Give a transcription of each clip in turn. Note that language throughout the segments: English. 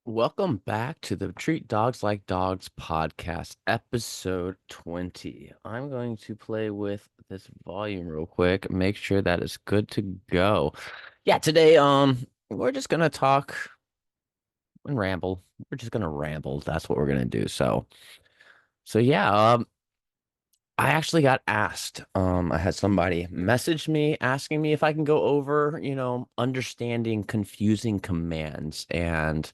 Welcome back to the Treat Dogs Like Dogs podcast, episode 20. I'm going to play with this volume real quick, make sure that it's good to go. Yeah, today we're just gonna talk and ramble. We're just gonna ramble. That's what we're gonna do. So yeah, I actually got asked. I had somebody message me asking me if I can go over, understanding confusing commands and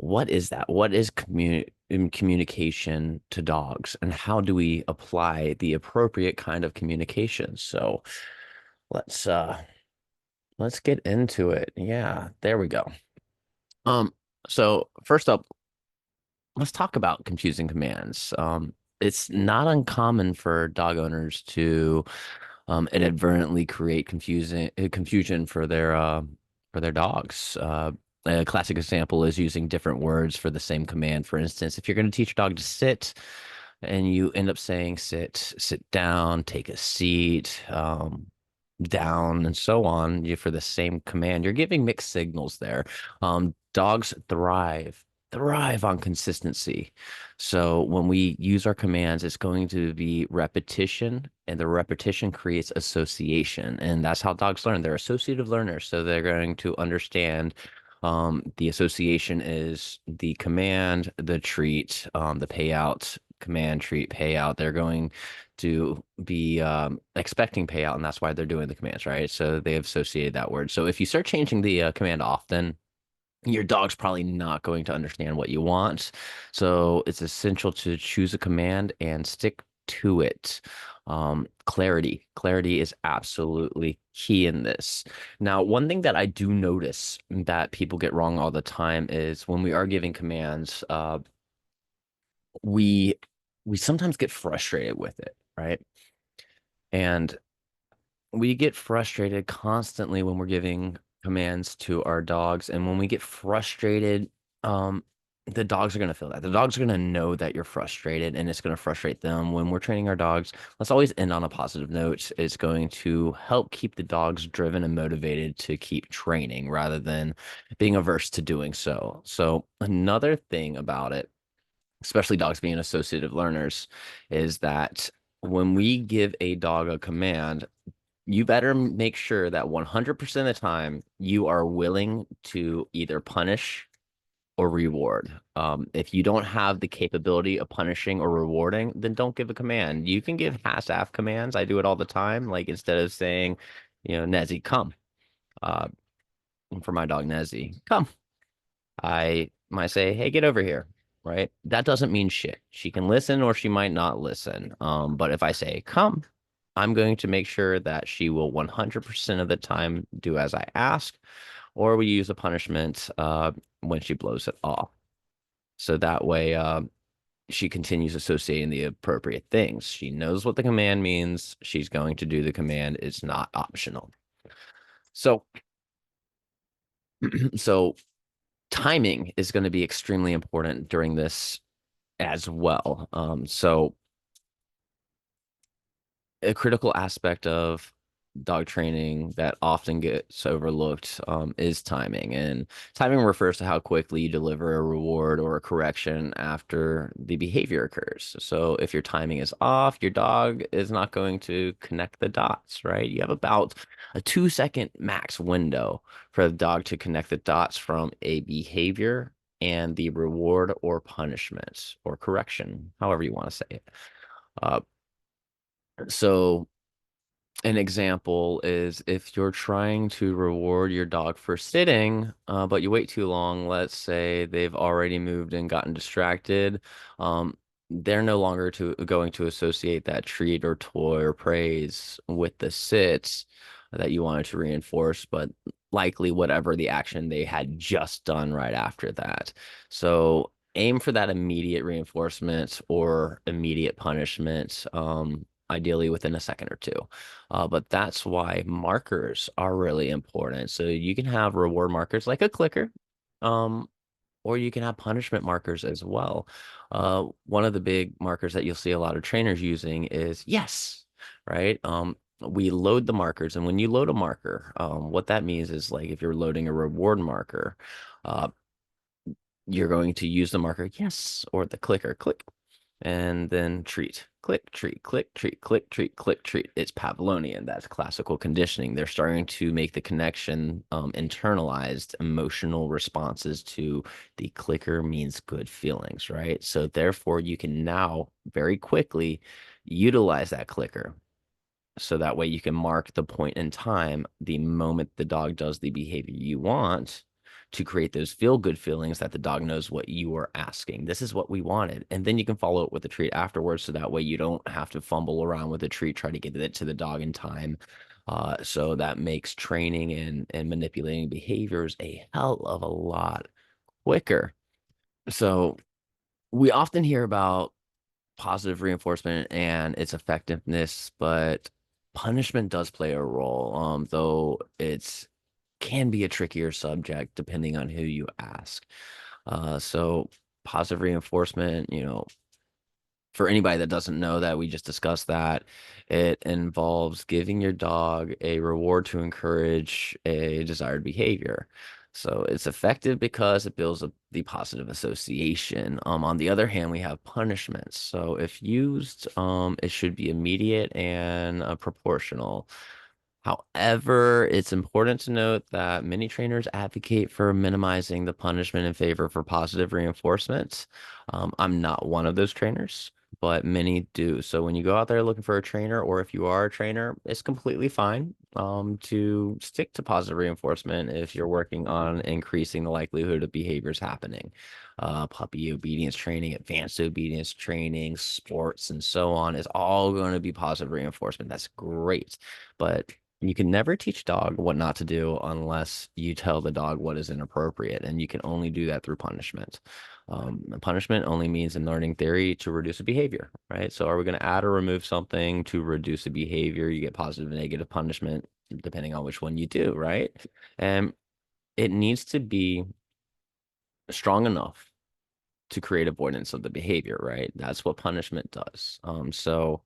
what is that? What is communication to dogs, and how do we apply the appropriate kind of communication? So let's uh let's get into it. Yeah, there we go. Um, so first up, let's talk about confusing commands. It's not uncommon for dog owners to inadvertently create confusing confusion for their dogs. A classic example is using different words for the same command. For instance, if you're going to teach a dog to sit, and you end up saying sit, sit down, take a seat, down, and so on, for the same command, you're giving mixed signals there. Dogs thrive on consistency. So when we use our commands, it's going to be repetition, and the repetition creates association. And that's how dogs learn. They're associative learners. So they're going to understand the association is the command, the treat, the payout, command, treat, payout. They're going to be expecting payout, and that's why they're doing the commands, right? So they have associated that word. So if you start changing the command often, your dog's probably not going to understand what you want. So it's essential to choose a command and stick to it. Clarity is absolutely key in this. Now, one thing that I do notice that people get wrong all the time is when we are giving commands, we we sometimes get frustrated with it, right? And we get frustrated constantly when we're giving commands to our dogs. And when we get frustrated, um, the dogs are going to feel that. The dogs are going to know that you're frustrated, and it's going to frustrate them. When we're training our dogs, let's always end on a positive note. It's going to help keep the dogs driven and motivated to keep training rather than being averse to doing so. So, another thing about it, especially dogs being associative learners, is that when we give a dog a command, you better make sure that 100% of the time you are willing to either punish or reward. If you don't have the capability of punishing or rewarding, then don't give a command. You can give half-ass commands. I do it all the time. Like instead of saying, Nezzy, come. Uh, for my dog Nezzy, come. I might say, hey, get over here. Right? That doesn't mean shit. She can listen or she might not listen. But if I say, come, I'm going to make sure that she will 100% of the time do as I ask, or we use a punishment when she blows it off. So that way, she continues associating the appropriate things. She knows what the command means. She's going to do the command. It's not optional. So, so timing is going to be extremely important during this as well. So a critical aspect of dog training that often gets overlooked is timing. And timing refers to how quickly you deliver a reward or a correction after the behavior occurs. So if your timing is off, your dog is not going to connect the dots, right? You have about a 2 second max window for the dog to connect the dots from a behavior and the reward or punishment or correction, however you want to say it. Uh, so an example is if you're trying to reward your dog for sitting, but you wait too long, let's say they've already moved and gotten distracted, they're no longer going to associate that treat or toy or praise with the sits that you wanted to reinforce, but likely whatever the action they had just done right after that. So aim for that immediate reinforcement or immediate punishment, ideally within a second or two. But that's why markers are really important. So you can have reward markers like a clicker, um, or you can have punishment markers as well. One of the big markers that you'll see a lot of trainers using is yes, right? We load the markers, and when you load a marker, what that means is like if you're loading a reward marker, uh, you're going to use the marker yes or the clicker click and then treat click treat click treat click treat click treat. It's Pavlovian. That's classical conditioning. They're starting to make the connection, internalized emotional responses to the clicker means good feelings, right? So therefore you can now very quickly utilize that clicker, so that way you can mark the point in time, the moment the dog does the behavior you want, to create those feel good feelings that the dog knows what you are asking. This is what we wanted. And then you can follow it with a treat afterwards. So that way you don't have to fumble around with a treat, try to get it to the dog in time. So that makes training and manipulating behaviors a hell of a lot quicker. So we often hear about positive reinforcement and its effectiveness, but punishment does play a role, though it's can be a trickier subject depending on who you ask. So positive reinforcement, for anybody that doesn't know that, we just discussed that it involves giving your dog a reward to encourage a desired behavior. So it's effective because it builds up the positive association. On the other hand, we have punishments. So if used, it should be immediate and proportional. However, it's important to note that many trainers advocate for minimizing the punishment in favor for positive reinforcements. I'm not one of those trainers, but many do. So when you go out there looking for a trainer, or if you are a trainer, it's completely fine to stick to positive reinforcement if you're working on increasing the likelihood of behaviors happening. Puppy obedience training, advanced obedience training, sports, and so on is all going to be positive reinforcement. That's great. But you can never teach dog what not to do unless you tell the dog what is inappropriate, and you can only do that through punishment. Punishment only means in learning theory to reduce a behavior, right? So are we going to add or remove something to reduce a behavior? You get positive and negative punishment depending on which one you do, right? And it needs to be strong enough to create avoidance of the behavior, right? That's what punishment does. So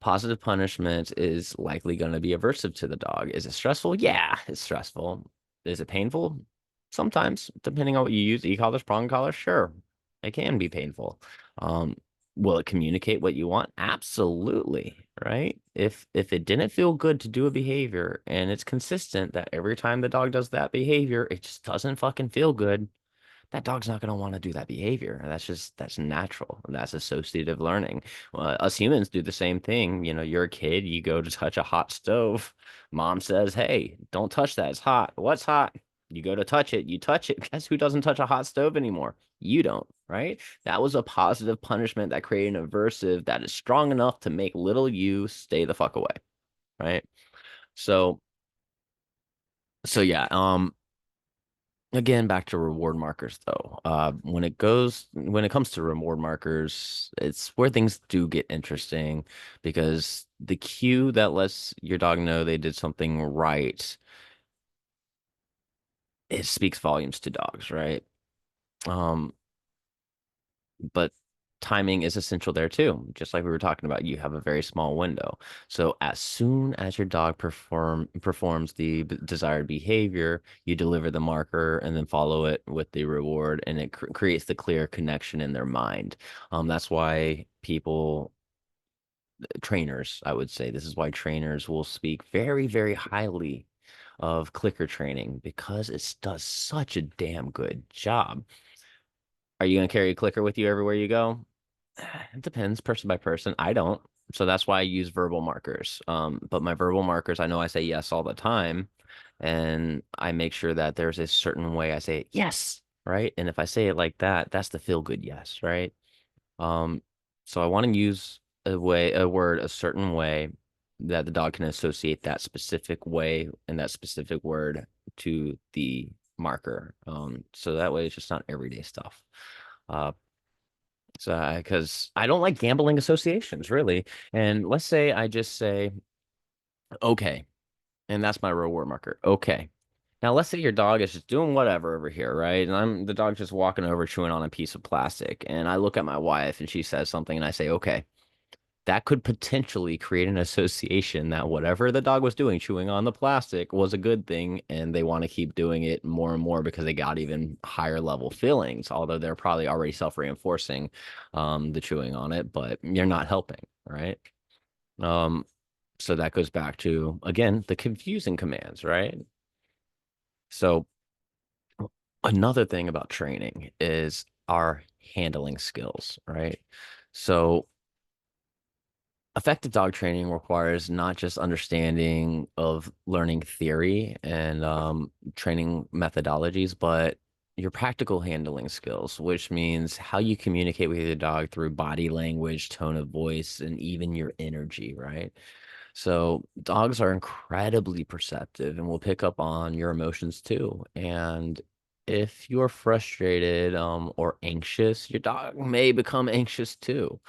positive punishment is likely going to be aversive to the dog. Is it stressful? Yeah, it's stressful. Is it painful? Sometimes, depending on what you use. E-collar, prong collar, sure, it can be painful. Um, will it communicate what you want? Absolutely, right? If it didn't feel good to do a behavior and it's consistent that every time the dog does that behavior, it just doesn't fucking feel good, that dog's not going to want to do that behavior. That's natural. That's associative learning. Us humans do the same thing. You're a kid, you go to touch a hot stove. Mom says, "Hey, don't touch that. It's hot." What's hot? You go to touch it, you touch it. Guess who doesn't touch a hot stove anymore? You don't, right? That was a positive punishment that created an aversive that is strong enough to make little you stay the fuck away, right? So, so yeah, again, back to reward markers though. When it comes to reward markers, it's where things do get interesting, because the cue that lets your dog know they did something right, it speaks volumes to dogs, right? Um, but timing is essential there too. Just like we were talking about, you have a very small window. So as soon as your dog performs the desired behavior, you deliver the marker and then follow it with the reward, and it creates the clear connection in their mind. That's why trainers, I would say, this is why trainers will speak very, very highly of clicker training, because it does such a damn good job. Are you going to carry a clicker with you everywhere you go? It depends person by person. I don't. So that's why I use verbal markers. But my verbal markers, I know I say yes all the time. And I make sure that there's a certain way I say it, yes, right? And if I say it like that, that's the feel good yes, right? Um, so I want to use a word a certain way that the dog can associate that specific way and that specific word to the marker. So that way it's just not everyday stuff. Uh, so because I don't like gambling associations, really. And let's say I just say, okay, and that's my reward marker. Okay. Now let's say your dog is just doing whatever over here, right? And I'm the dog's just walking over chewing on a piece of plastic. And I look at my wife and she says something and I say, okay. that could potentially create an association that whatever the dog was doing, chewing on the plastic, was a good thing, and they want to keep doing it more and more because they got even higher level feelings, although they're probably already self-reinforcing the chewing on it, but you're not helping, right? Um, so that goes back to, again, the confusing commands, right? So another thing about training is our handling skills, right? So effective dog training requires not just understanding of learning theory and training methodologies, but your practical handling skills, which means how you communicate with your dog through body language, tone of voice, and even your energy, right? So dogs are incredibly perceptive and will pick up on your emotions too. And if you're frustrated or anxious, your dog may become anxious too.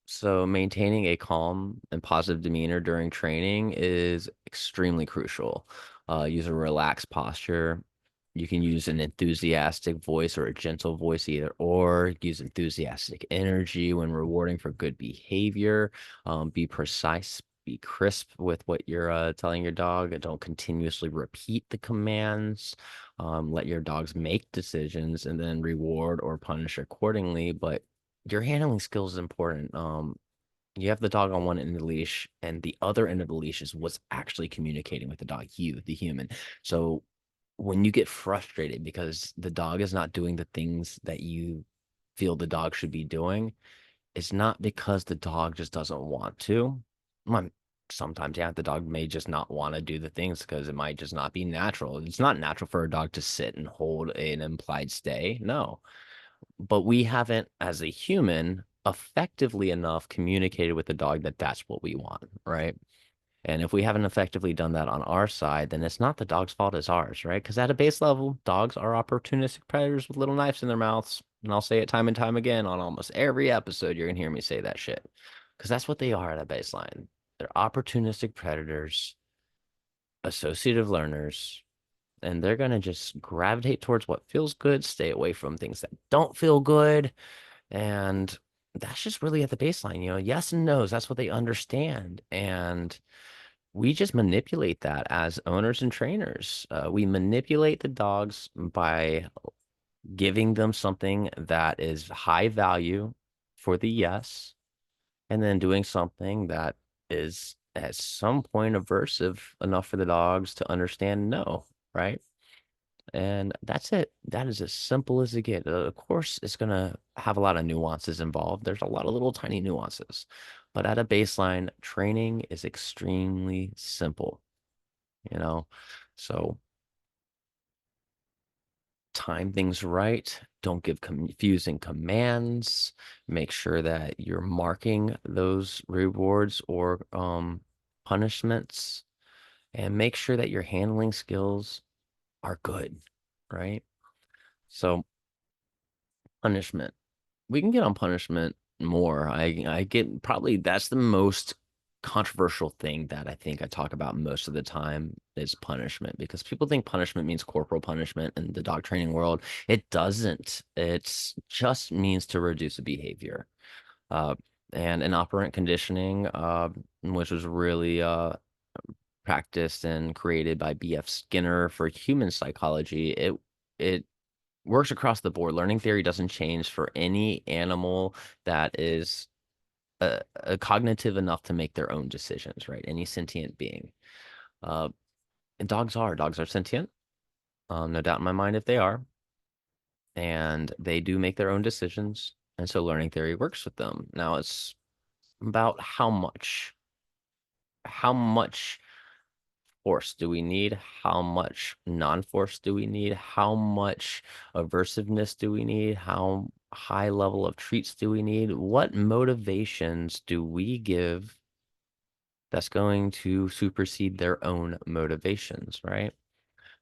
So maintaining a calm and positive demeanor during training is extremely crucial. Use a relaxed posture. You can use an enthusiastic voice or a gentle voice, either or. Use enthusiastic energy when rewarding for good behavior. Be precise, be crisp with what you're telling your dog, and don't continuously repeat the commands. Let your dogs make decisions and then reward or punish accordingly. But your handling skills is important. You have the dog on one end of the leash, and the other end of the leash is what's actually communicating with the dog, you, the human. So when you get frustrated because the dog is not doing the things that you feel the dog should be doing, it's not because the dog just doesn't want to. Well, sometimes, yeah, the dog may just not want to do the things because it might just not be natural. It's not natural for a dog to sit and hold an implied stay. No, but we haven't, as a human, effectively enough communicated with the dog that that's what we want, right? And if we haven't effectively done that on our side, then it's not the dog's fault, it's ours, right? Because at a base level, dogs are opportunistic predators with little knives in their mouths. And I'll say it time and time again on almost every episode, you're gonna hear me say that shit. Because that's what they are at a baseline. They're opportunistic predators, associative learners, and they're gonna just gravitate towards what feels good, stay away from things that don't feel good, and that's just really at the baseline, yes and no's. That's what they understand. And we just manipulate that as owners and trainers. We manipulate the dogs by giving them something that is high value for the yes, and then doing something that is at some point aversive enough for the dogs to understand no, right? And that's it. That is as simple as it gets. Of course, it's going to have a lot of nuances involved. There's a lot of little tiny nuances. But at a baseline, training is extremely simple, you know? So time things right. Don't give confusing commands. Make sure that you're marking those rewards or punishments, and make sure that your handling skills are good, right? So punishment. We can get on punishment more. I get probably that's the most controversial thing that I think I talk about most of the time is punishment, because people think punishment means corporal punishment in the dog training world. It doesn't. It's just means to reduce a behavior. Uh, and in operant conditioning, which was really practiced and created by B.F. Skinner for human psychology, it works across the board. Learning theory doesn't change for any animal that is cognitive enough to make their own decisions, right? Any sentient being. Uh, and dogs are sentient. No doubt in my mind if they are. And they do make their own decisions. And so learning theory works with them. Now it's about how much force do we need? How much non-force do we need? How much aversiveness do we need? How high level of treats do we need? What motivations do we give that's going to supersede their own motivations, right?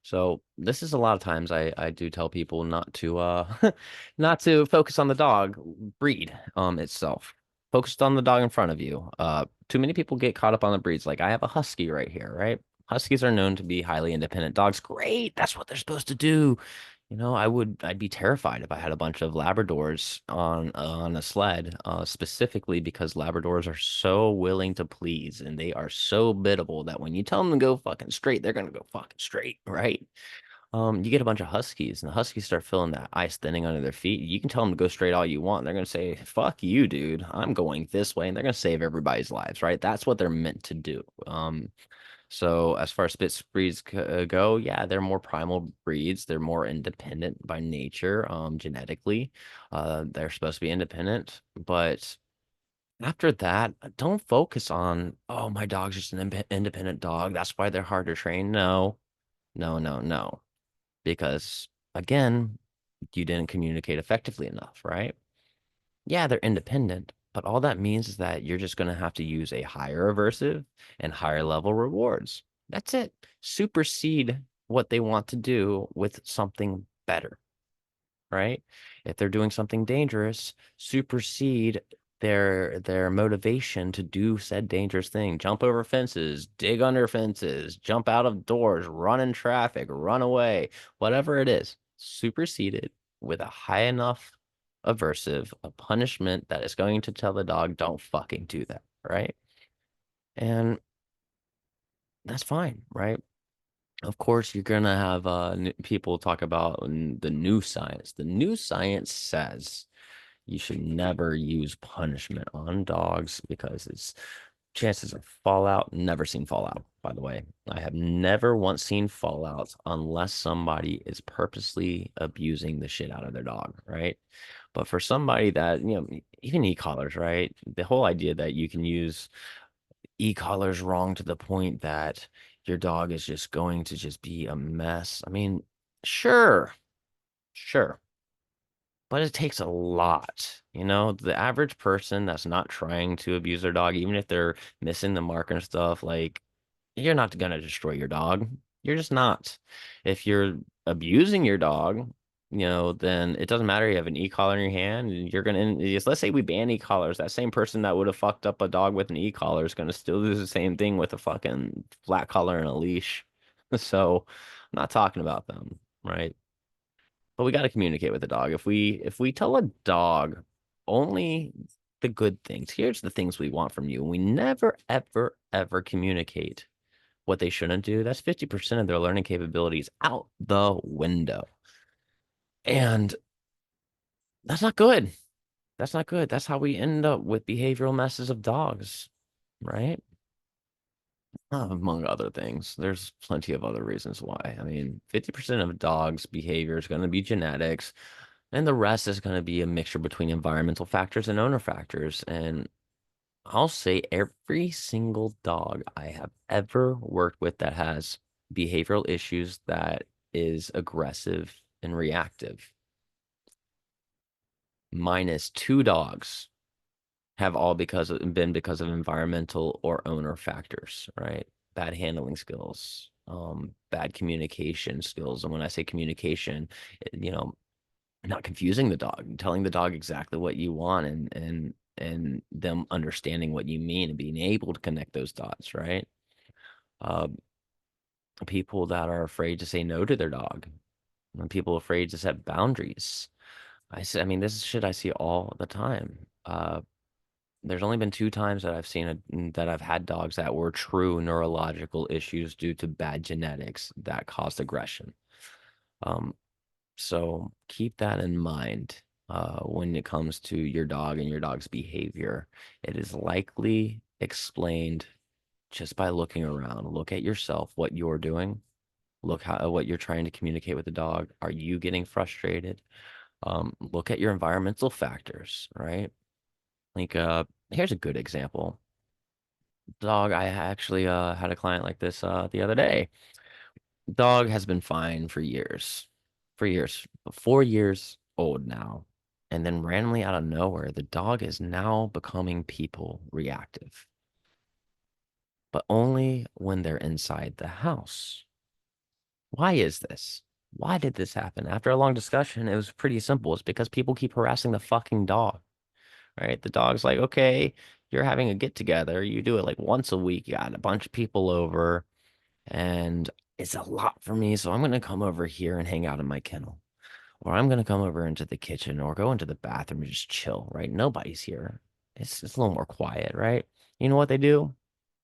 So this is a lot of times I do tell people not to not to focus on the dog breed itself. Focused on the dog in front of you. Too many people get caught up on the breeds. Like I have a husky right here, right? Huskies are known to be highly independent dogs. Great, that's what they're supposed to do. I'd be terrified if I had a bunch of Labradors on a sled, specifically because Labradors are so willing to please and they are so biddable that when you tell them to go fucking straight, they're gonna go fucking straight, right? You get a bunch of Huskies, and the Huskies start feeling that ice thinning under their feet. You can tell them to go straight all you want. They're gonna say, "Fuck you, dude. I'm going this way," and they're gonna save everybody's lives, right? That's what they're meant to do. So as far as Spitz breeds go, yeah, they're more primal breeds. They're more independent by nature, genetically. They're supposed to be independent, but after that, don't focus on, oh, my dog's just an independent dog. That's why they're hard to train. No, no, no, no. Because again, you didn't communicate effectively enough, right? Yeah, they're independent, but all that means is that you're just going to have to use a higher aversive and higher level rewards. That's it. Supersede what they want to do with something better, right? If they're doing something dangerous, supersede their motivation to do said dangerous thing. Jump over fences, dig under fences, jump out of doors, run in traffic, run away, whatever it is. Supersede it with a high enough aversive, a punishment that is going to tell the dog, don't fucking do that, right? And that's fine, right? Of course, you're gonna have people talk about the new science. The new science says you should never use punishment on dogs because it's chances of fallout. Never seen fallout, by the way. I have never once seen fallout unless somebody is purposely abusing the shit out of their dog, right? But for somebody that, even e-collars, right? The whole idea that you can use e-collars wrong to the point that your dog is just going to just be a mess. I mean, sure, sure. But it takes a lot. The average person that's not trying to abuse their dog, even if they're missing the mark and stuff, like you're not gonna destroy your dog. You're just not. If you're abusing your dog, then it doesn't matter. You have an e-collar in your hand, and you're gonna. Let's say we ban e-collars. That same person that would have fucked up a dog with an e-collar is gonna still do the same thing with a fucking flat collar and a leash. So, I'm not talking about them, right? But we got to communicate with the dog. If we tell a dog only the good things, here's the things we want from you, and we never ever ever communicate what they shouldn't do, that's 50% of their learning capabilities out the window. And that's not good. That's not good. That's how we end up with behavioral messes of dogs, right? Among other things. There's plenty of other reasons why. I mean, 50% of dogs' behavior is going to be genetics, and the rest is going to be a mixture between environmental factors and owner factors. And I'll say every single dog I have ever worked with that has behavioral issues that is aggressive and reactive, minus two dogs have all because of environmental or owner factors, right? Bad handling skills, bad communication skills. And when I say communication, not confusing the dog, telling the dog exactly what you want and them understanding what you mean and being able to connect those dots, right? Uh, People that are afraid to say no to their dog, and people afraid to set boundaries. I mean, this is shit I see all the time. There's only been two times that I've had dogs that were true neurological issues due to bad genetics that caused aggression. Um, so keep that in mind when it comes to your dog and your dog's behavior. It is likely explained just by looking around. Look at yourself, what you're doing. Look how what you're trying to communicate with the dog. Are you getting frustrated? Look at your environmental factors, right? Like, here's a good example. Dog, I actually had a client like this the other day. Dog has been fine for years, 4 years old now. And then randomly out of nowhere, the dog is now becoming people reactive, but only when they're inside the house. Why is this? Why did this happen? After a long discussion, it was pretty simple. It's because people keep harassing the fucking dog, right? The dog's like, okay, you're having a get together. You do it like once a week. You got a bunch of people over, and it's a lot for me. So I'm going to come over here and hang out in my kennel. or I'm gonna come over into the kitchen or go into the bathroom and just chill, right? Nobody's here. It's a little more quiet, right? You know what they do?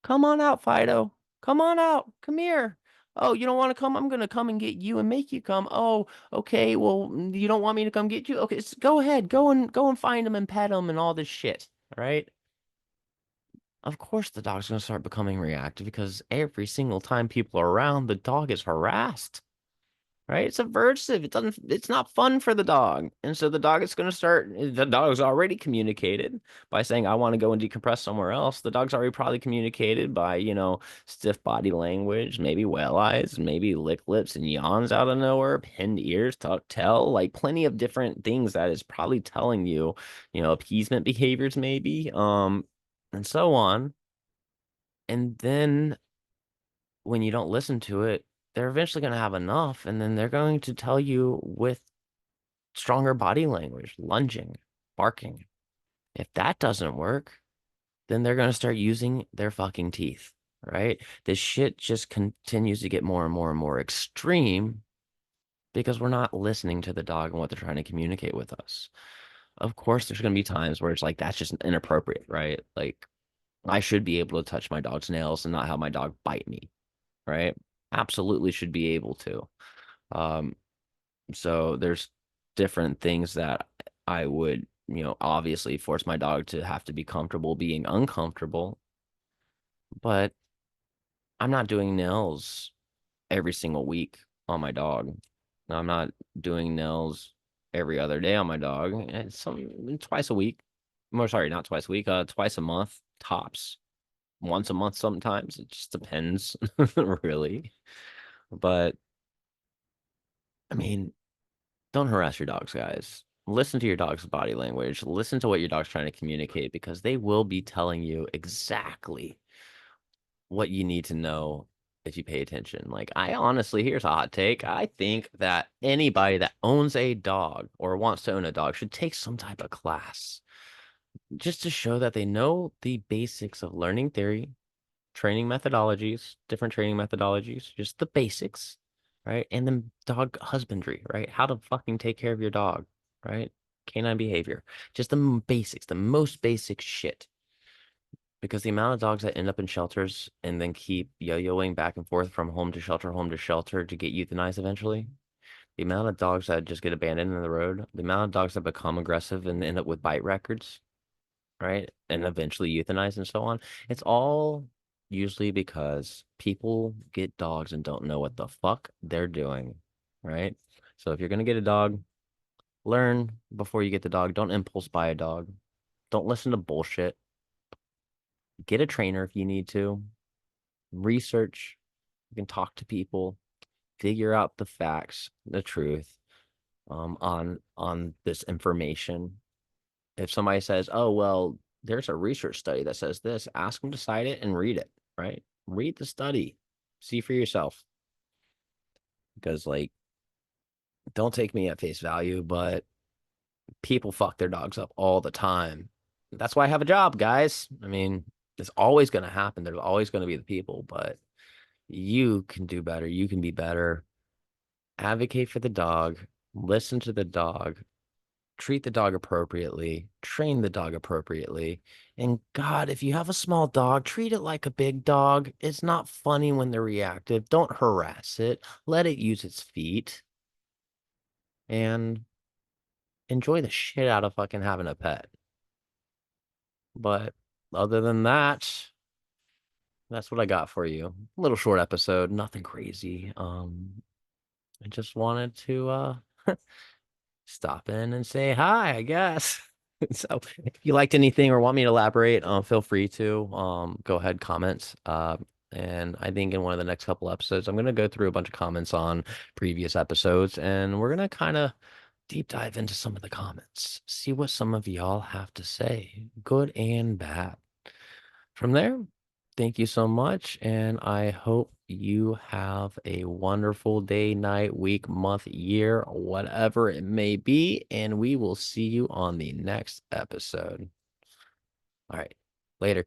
Come on out, Fido. Come on out. Come here. Oh, you don't want to come? I'm gonna come and get you and make you come. Oh, okay. Well, you don't want me to come get you? Okay, go ahead. Go and find him and pet him and all this shit. All right. Of course, the dog's gonna start becoming reactive because every single time people are around, the dog is harassed. Right? It's aversive. It's not fun for the dog. And so the dog is going to start, the dog's already communicated by saying, I want to go and decompress somewhere else. The dog's already probably communicated by, stiff body language, maybe whale eyes, maybe lick lips and yawns out of nowhere, pinned ears, tuck tail, like plenty of different things that is probably telling you, appeasement behaviors maybe, and so on. And then when you don't listen to it, they're eventually going to have enough, and then they're going to tell you with stronger body language, lunging, barking. If that doesn't work, then they're going to start using their fucking teeth, right? This shit just continues to get more and more and more extreme because we're not listening to the dog and what they're trying to communicate with us. Of course, there's going to be times where it's like, that's just inappropriate, right? Like, I should be able to touch my dog's nails and not have my dog bite me, right? Absolutely should be able to. Um, so there's different things that I would, obviously force my dog to have to be comfortable being uncomfortable, but I'm not doing nails every single week on my dog. I'm not doing nails every other day on my dog. It's twice a week. More sorry, not twice a week, twice a month, tops. Once a month sometimes. It just depends, really. But I mean, don't harass your dogs, guys. Listen to your dog's body language. Listen to what your dog's trying to communicate because they will be telling you exactly what you need to know if you pay attention. Like, I honestly, here's a hot take. I think that anybody that owns a dog or wants to own a dog should take some type of class just to show that they know the basics of learning theory, training methodologies, different training methodologies, just the basics, right? And then dog husbandry, right? How to fucking take care of your dog, right? Canine behavior, just the basics, the most basic shit. Because the amount of dogs that end up in shelters and then keep yo-yoing back and forth from home to shelter to get euthanized eventually, the amount of dogs that just get abandoned in the road, the amount of dogs that become aggressive and end up with bite records, right? And eventually euthanized and so on. It's all usually because people get dogs and don't know what the fuck they're doing, right? So if you're gonna get a dog, learn before you get the dog. Don't impulse buy a dog. Don't listen to bullshit. Get a trainer if you need to. Research. You can talk to people, figure out the facts, the truth, on this information. If somebody says, "Oh, well, there's a research study that says this," ask them to cite it and read it, right? Read the study, see for yourself. Because, like, don't take me at face value, but people fuck their dogs up all the time. That's why I have a job, guys. I mean, it's always going to happen. There's always going to be the people, but you can do better. You can be better. Advocate for the dog, listen to the dog, treat the dog appropriately, train the dog appropriately. And God, if you have a small dog, treat it like a big dog. It's not funny when they're reactive. Don't harass it. Let it use its feet and enjoy the shit out of fucking having a pet. But other than that, that's what I got for you. A little short episode, nothing crazy. I just wanted to stop in and say hi, I guess. So if you liked anything or want me to elaborate, feel free to go ahead, comment. And I think in one of the next couple episodes, I'm gonna go through a bunch of comments on previous episodes, and we're gonna kind of deep dive into some of the comments, see what some of y'all have to say, good and bad. From there, thank you so much, and I hope you have a wonderful day, night, week, month, year, whatever it may be, and we will see you on the next episode. All right, later.